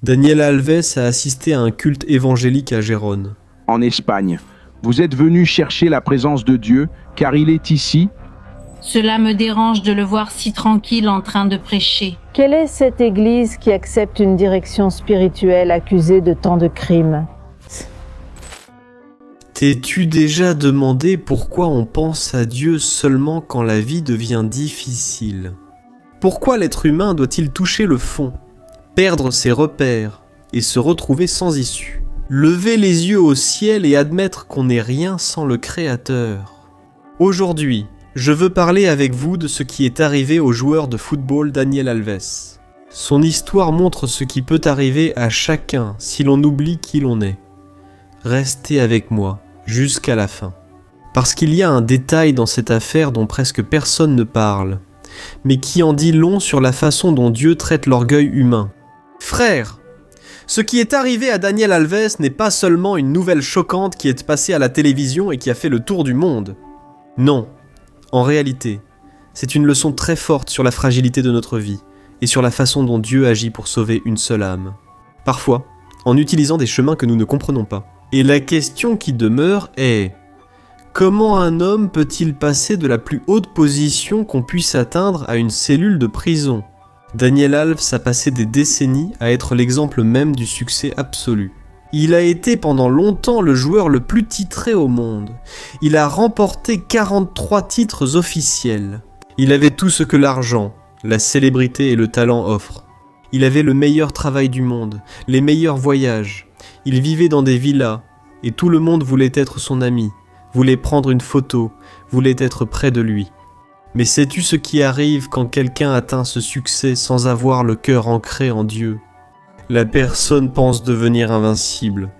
Daniel Alves a assisté à un culte évangélique à Gérone. En Espagne, vous êtes venu chercher la présence de Dieu, car il est ici. Cela me dérange de le voir si tranquille en train de prêcher. Quelle est cette église qui accepte une direction spirituelle accusée de tant de crimes? T'es-tu déjà demandé pourquoi on pense à Dieu seulement quand la vie devient difficile? Pourquoi l'être humain doit-il toucher le fond, perdre ses repères et se retrouver sans issue? Lever les yeux au ciel et admettre qu'on n'est rien sans le Créateur. Aujourd'hui, je veux parler avec vous de ce qui est arrivé au joueur de football Daniel Alves. Son histoire montre ce qui peut arriver à chacun si l'on oublie qui l'on est. Restez avec moi jusqu'à la fin. Parce qu'il y a un détail dans cette affaire dont presque personne ne parle, mais qui en dit long sur la façon dont Dieu traite l'orgueil humain. Frère, ce qui est arrivé à Daniel Alves n'est pas seulement une nouvelle choquante qui est passée à la télévision et qui a fait le tour du monde. Non, en réalité, c'est une leçon très forte sur la fragilité de notre vie et sur la façon dont Dieu agit pour sauver une seule âme. Parfois, en utilisant des chemins que nous ne comprenons pas. Et la question qui demeure est: comment un homme peut-il passer de la plus haute position qu'on puisse atteindre à une cellule de prison? Daniel Alves a passé des décennies à être l'exemple même du succès absolu. Il a été pendant longtemps le joueur le plus titré au monde. Il a remporté 43 titres officiels. Il avait tout ce que l'argent, la célébrité et le talent offrent. Il avait le meilleur travail du monde, les meilleurs voyages. Il vivait dans des villas, et tout le monde voulait être son ami, voulait prendre une photo, voulait être près de lui. Mais sais-tu ce qui arrive quand quelqu'un atteint ce succès sans avoir le cœur ancré en Dieu? La personne pense devenir invincible,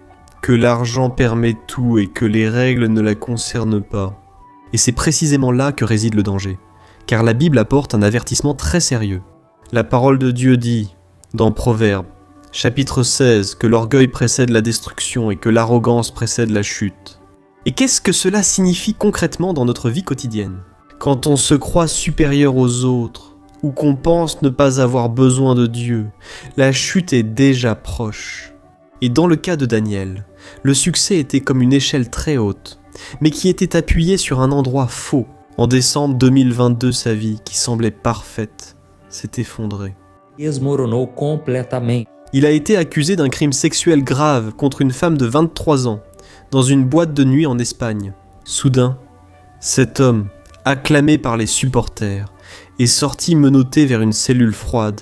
que l'argent permet tout et que les règles ne la concernent pas. Et c'est précisément là que réside le danger, car la Bible apporte un avertissement très sérieux. La parole de Dieu dit, dans Proverbes, chapitre 16, que l'orgueil précède la destruction et que l'arrogance précède la chute. Et qu'est-ce que cela signifie concrètement dans notre vie quotidienne? Quand on se croit supérieur aux autres, ou qu'on pense ne pas avoir besoin de Dieu, la chute est déjà proche. Et dans le cas de Daniel, le succès était comme une échelle très haute, mais qui était appuyée sur un endroit faux. En décembre 2022, sa vie, qui semblait parfaite, s'est effondrée. Desmoronou completamente. Il a été accusé d'un crime sexuel grave contre une femme de 23 ans, dans une boîte de nuit en Espagne. Soudain, cet homme, acclamé par les supporters, est sorti menotté vers une cellule froide,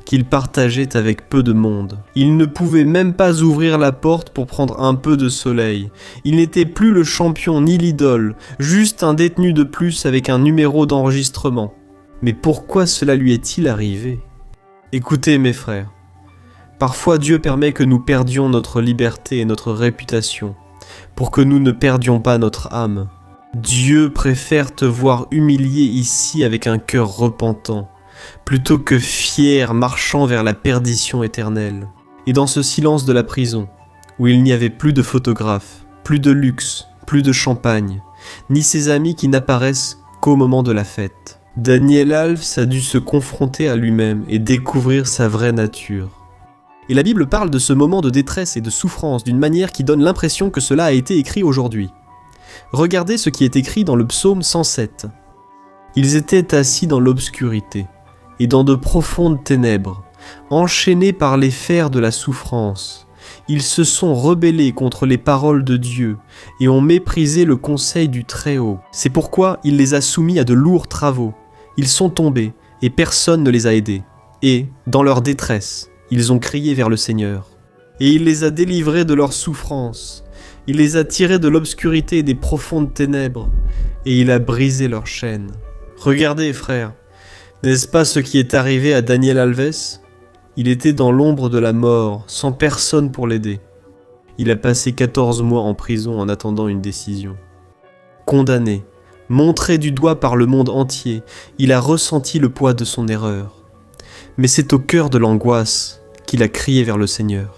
qu'il partageait avec peu de monde. Il ne pouvait même pas ouvrir la porte pour prendre un peu de soleil. Il n'était plus le champion ni l'idole, juste un détenu de plus avec un numéro d'enregistrement. Mais pourquoi cela lui est-il arrivé? Écoutez mes frères, parfois Dieu permet que nous perdions notre liberté et notre réputation, pour que nous ne perdions pas notre âme. Dieu préfère te voir humilié ici avec un cœur repentant, plutôt que fier marchant vers la perdition éternelle. Et dans ce silence de la prison, où il n'y avait plus de photographes, plus de luxe, plus de champagne, ni ses amis qui n'apparaissent qu'au moment de la fête, Daniel Alves a dû se confronter à lui-même et découvrir sa vraie nature. Et la Bible parle de ce moment de détresse et de souffrance d'une manière qui donne l'impression que cela a été écrit aujourd'hui. Regardez ce qui est écrit dans le psaume 107. Ils étaient assis dans l'obscurité et dans de profondes ténèbres, enchaînés par les fers de la souffrance. Ils se sont rebellés contre les paroles de Dieu et ont méprisé le conseil du Très-Haut. C'est pourquoi il les a soumis à de lourds travaux. Ils sont tombés et personne ne les a aidés. Et, dans leur détresse, ils ont crié vers le Seigneur. Et il les a délivrés de leur souffrance. Il les a tirés de l'obscurité et des profondes ténèbres, et il a brisé leurs chaînes. Regardez, frères, n'est-ce pas ce qui est arrivé à Daniel Alves? Il était dans l'ombre de la mort, sans personne pour l'aider. Il a passé 14 mois en prison en attendant une décision. Condamné, montré du doigt par le monde entier, il a ressenti le poids de son erreur. Mais c'est au cœur de l'angoisse qu'il a crié vers le Seigneur.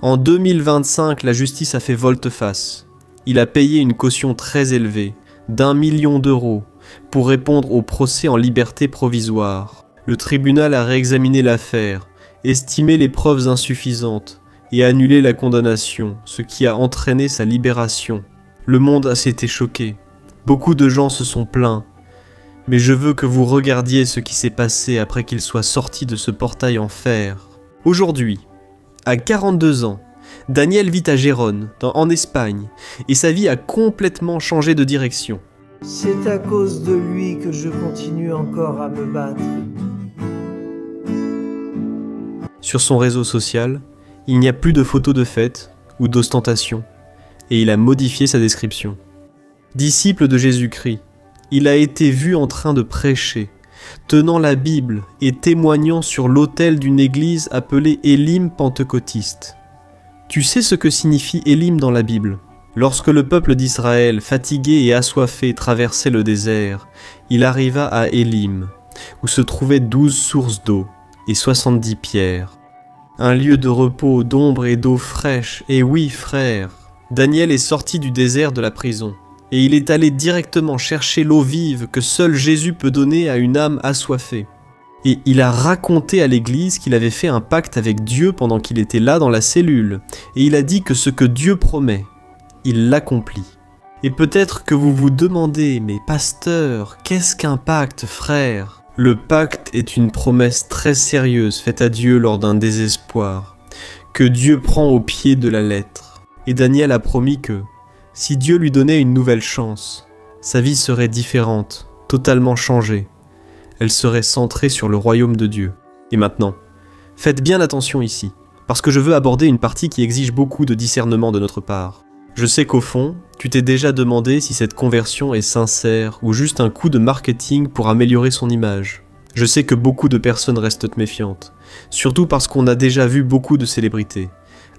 En 2025, la justice a fait volte-face. Il a payé une caution très élevée, d'1 million d'euros, pour répondre au procès en liberté provisoire. Le tribunal a réexaminé l'affaire estimer les preuves insuffisantes et annuler la condamnation, ce qui a entraîné sa libération. Le monde a été choqué. Beaucoup de gens se sont plaints. Mais je veux que vous regardiez ce qui s'est passé après qu'il soit sorti de ce portail en fer. Aujourd'hui, à 42 ans, Daniel vit à Gérone, en Espagne, et sa vie a complètement changé de direction. C'est à cause de lui que je continue encore à me battre. Sur son réseau social, il n'y a plus de photos de fête ou d'ostentation, et il a modifié sa description. Disciple de Jésus-Christ, il a été vu en train de prêcher, tenant la Bible et témoignant sur l'autel d'une église appelée Élim pentecôtiste. Tu sais ce que signifie Élim dans la Bible ? Lorsque le peuple d'Israël, fatigué et assoiffé, traversait le désert, il arriva à Élim, où se trouvaient 12 sources d'eau et 70 pierres. Un lieu de repos, d'ombre et d'eau fraîche. Et oui, frère, Daniel est sorti du désert de la prison, et il est allé directement chercher l'eau vive que seul Jésus peut donner à une âme assoiffée. Et il a raconté à l'église qu'il avait fait un pacte avec Dieu pendant qu'il était là dans la cellule, et il a dit que ce que Dieu promet, il l'accomplit. Et peut-être que vous vous demandez, mais pasteur, qu'est-ce qu'un pacte, frère ? Le pacte est une promesse très sérieuse faite à Dieu lors d'un désespoir, que Dieu prend au pied de la lettre. Et Daniel a promis que, si Dieu lui donnait une nouvelle chance, sa vie serait différente, totalement changée. Elle serait centrée sur le royaume de Dieu. Et maintenant, faites bien attention ici, parce que je veux aborder une partie qui exige beaucoup de discernement de notre part. Je sais qu'au fond, tu t'es déjà demandé si cette conversion est sincère ou juste un coup de marketing pour améliorer son image. Je sais que beaucoup de personnes restent méfiantes, surtout parce qu'on a déjà vu beaucoup de célébrités,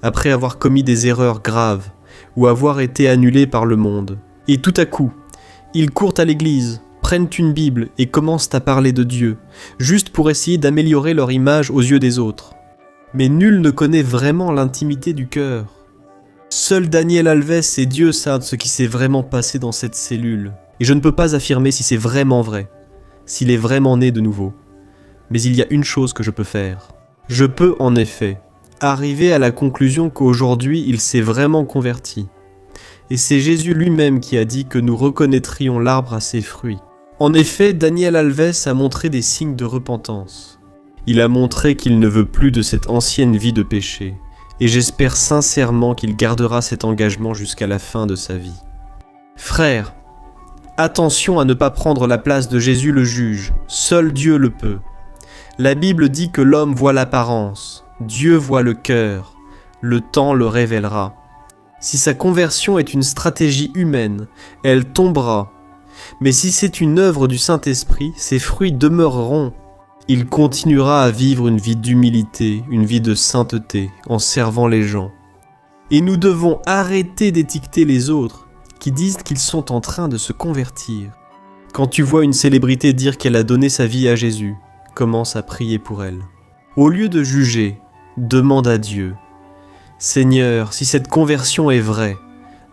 après avoir commis des erreurs graves ou avoir été annulés par le monde. Et tout à coup, ils courent à l'église, prennent une Bible et commencent à parler de Dieu, juste pour essayer d'améliorer leur image aux yeux des autres. Mais nul ne connaît vraiment l'intimité du cœur. Seul Daniel Alves et Dieu savent ce qui s'est vraiment passé dans cette cellule. Et je ne peux pas affirmer si c'est vraiment vrai, s'il est vraiment né de nouveau. Mais il y a une chose que je peux faire. Je peux en effet arriver à la conclusion qu'aujourd'hui il s'est vraiment converti. Et c'est Jésus lui-même qui a dit que nous reconnaîtrions l'arbre à ses fruits. En effet, Daniel Alves a montré des signes de repentance. Il a montré qu'il ne veut plus de cette ancienne vie de péché. Et j'espère sincèrement qu'il gardera cet engagement jusqu'à la fin de sa vie. Frères, attention à ne pas prendre la place de Jésus le juge, seul Dieu le peut. La Bible dit que l'homme voit l'apparence, Dieu voit le cœur, le temps le révélera. Si sa conversion est une stratégie humaine, elle tombera. Mais si c'est une œuvre du Saint-Esprit, ses fruits demeureront. Il continuera à vivre une vie d'humilité, une vie de sainteté, en servant les gens. Et nous devons arrêter d'étiqueter les autres, qui disent qu'ils sont en train de se convertir. Quand tu vois une célébrité dire qu'elle a donné sa vie à Jésus, commence à prier pour elle. Au lieu de juger, demande à Dieu. Seigneur, si cette conversion est vraie,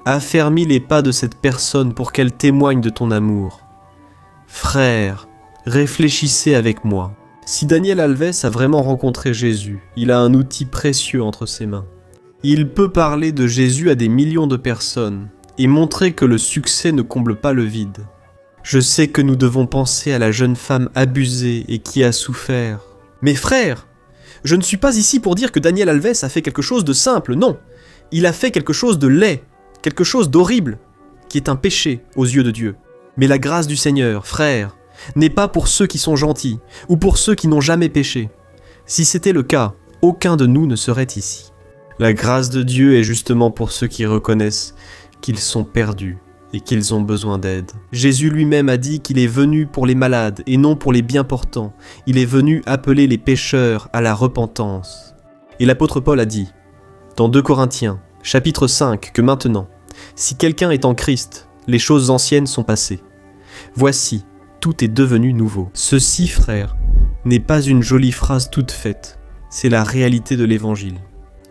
affermis les pas de cette personne pour qu'elle témoigne de ton amour. Frère, réfléchissez avec moi. Si Daniel Alves a vraiment rencontré Jésus, il a un outil précieux entre ses mains. Il peut parler de Jésus à des millions de personnes et montrer que le succès ne comble pas le vide. Je sais que nous devons penser à la jeune femme abusée et qui a souffert. Mais frère, je ne suis pas ici pour dire que Daniel Alves a fait quelque chose de simple, non. Il a fait quelque chose de laid, quelque chose d'horrible, qui est un péché aux yeux de Dieu. Mais la grâce du Seigneur, frère, n'est pas pour ceux qui sont gentils, ou pour ceux qui n'ont jamais péché. Si c'était le cas, aucun de nous ne serait ici. La grâce de Dieu est justement pour ceux qui reconnaissent qu'ils sont perdus et qu'ils ont besoin d'aide. Jésus lui-même a dit qu'il est venu pour les malades et non pour les bien portants. Il est venu appeler les pécheurs à la repentance. Et l'apôtre Paul a dit, dans 2 Corinthiens, chapitre 5, que maintenant, si quelqu'un est en Christ, les choses anciennes sont passées. Voici, tout est devenu nouveau. Ceci, frère, n'est pas une jolie phrase toute faite, c'est la réalité de l'évangile.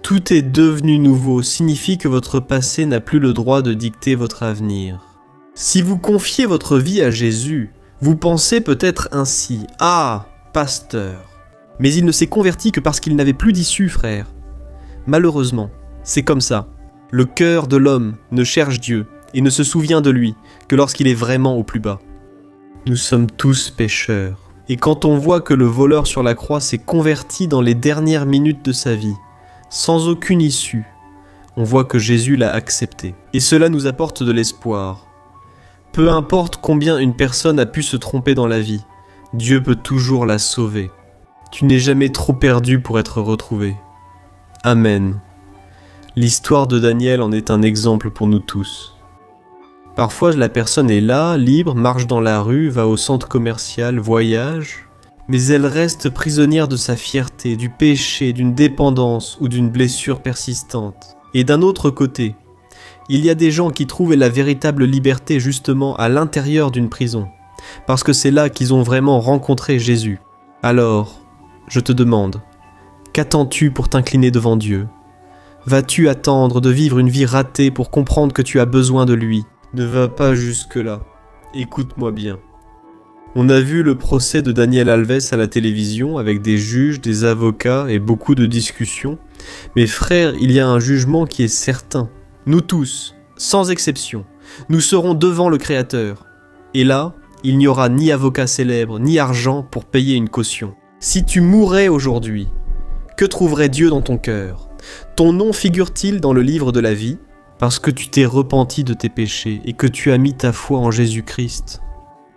Tout est devenu nouveau signifie que votre passé n'a plus le droit de dicter votre avenir. Si vous confiez votre vie à Jésus, vous pensez peut-être ainsi, « Ah, pasteur, Mais il ne s'est converti que parce qu'il n'avait plus d'issue, frère. Malheureusement, c'est comme ça. Le cœur de l'homme ne cherche Dieu et ne se souvient de lui que lorsqu'il est vraiment au plus bas. Nous sommes tous pécheurs. Et quand on voit que le voleur sur la croix s'est converti dans les dernières minutes de sa vie, sans aucune issue, on voit que Jésus l'a accepté. Et cela nous apporte de l'espoir. Peu importe combien une personne a pu se tromper dans la vie, Dieu peut toujours la sauver. Tu n'es jamais trop perdu pour être retrouvé. Amen. L'histoire de Daniel en est un exemple pour nous tous. Parfois, la personne est là, libre, marche dans la rue, va au centre commercial, voyage, mais elle reste prisonnière de sa fierté, du péché, d'une dépendance ou d'une blessure persistante. Et d'un autre côté, il y a des gens qui trouvent la véritable liberté justement à l'intérieur d'une prison, parce que c'est là qu'ils ont vraiment rencontré Jésus. Alors, je te demande, qu'attends-tu pour t'incliner devant Dieu ? Vas-tu attendre de vivre une vie ratée pour comprendre que tu as besoin de lui ? Ne va pas jusque-là. Écoute-moi bien. On a vu le procès de Daniel Alves à la télévision avec des juges, des avocats et beaucoup de discussions. Mais frère, il y a un jugement qui est certain. Nous tous, sans exception, nous serons devant le Créateur. Et là, il n'y aura ni avocat célèbre, ni argent pour payer une caution. Si tu mourais aujourd'hui, que trouverait Dieu dans ton cœur ? Ton nom figure-t-il dans le livre de la vie ? Parce que tu t'es repenti de tes péchés et que tu as mis ta foi en Jésus-Christ.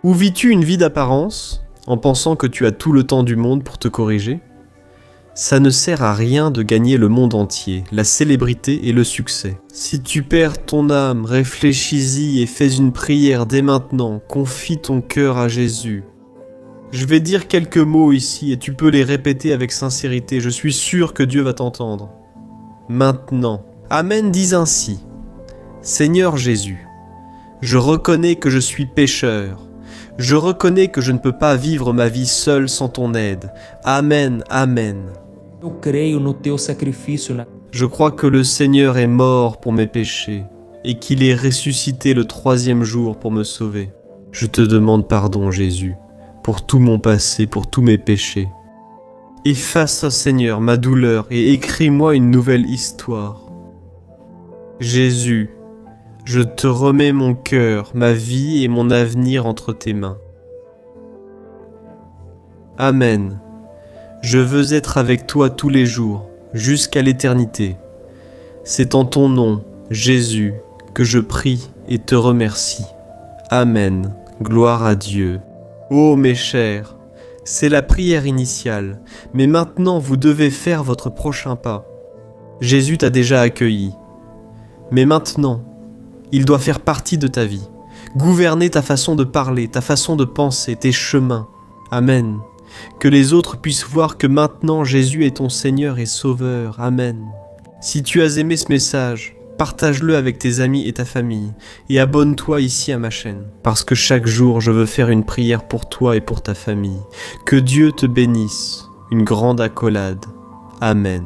Ou vis-tu une vie d'apparence, en pensant que tu as tout le temps du monde pour te corriger ? Ça ne sert à rien de gagner le monde entier, la célébrité et le succès. Si tu perds ton âme, réfléchis-y et fais une prière dès maintenant, confie ton cœur à Jésus. Je vais dire quelques mots ici et tu peux les répéter avec sincérité, je suis sûr que Dieu va t'entendre. Maintenant. Amen, dis ainsi. Seigneur Jésus, je reconnais que je suis pécheur. Je reconnais que je ne peux pas vivre ma vie seul sans ton aide. Amen, amen. Eu creio no teu sacrifício na Je crois que le Seigneur est mort pour mes péchés et qu'il est ressuscité le 3e jour pour me sauver. Je te demande pardon, Jésus, pour tout mon passé, pour tous mes péchés. Efface, Seigneur, ma douleur et écris-moi une nouvelle histoire. Jésus, je te remets mon cœur, ma vie et mon avenir entre tes mains. Amen. Je veux être avec toi tous les jours, jusqu'à l'éternité. C'est en ton nom, Jésus, que je prie et te remercie. Amen. Gloire à Dieu. Ô mes chers, c'est la prière initiale, mais maintenant vous devez faire votre prochain pas. Jésus t'a déjà accueilli. Mais maintenant, il doit faire partie de ta vie, gouverner ta façon de parler, ta façon de penser, tes chemins. Amen. Que les autres puissent voir que maintenant Jésus est ton Seigneur et Sauveur. Amen. Si tu as aimé ce message, partage-le avec tes amis et ta famille, et abonne-toi ici à ma chaîne, parce que chaque jour je veux faire une prière pour toi et pour ta famille. Que Dieu te bénisse. Une grande accolade. Amen.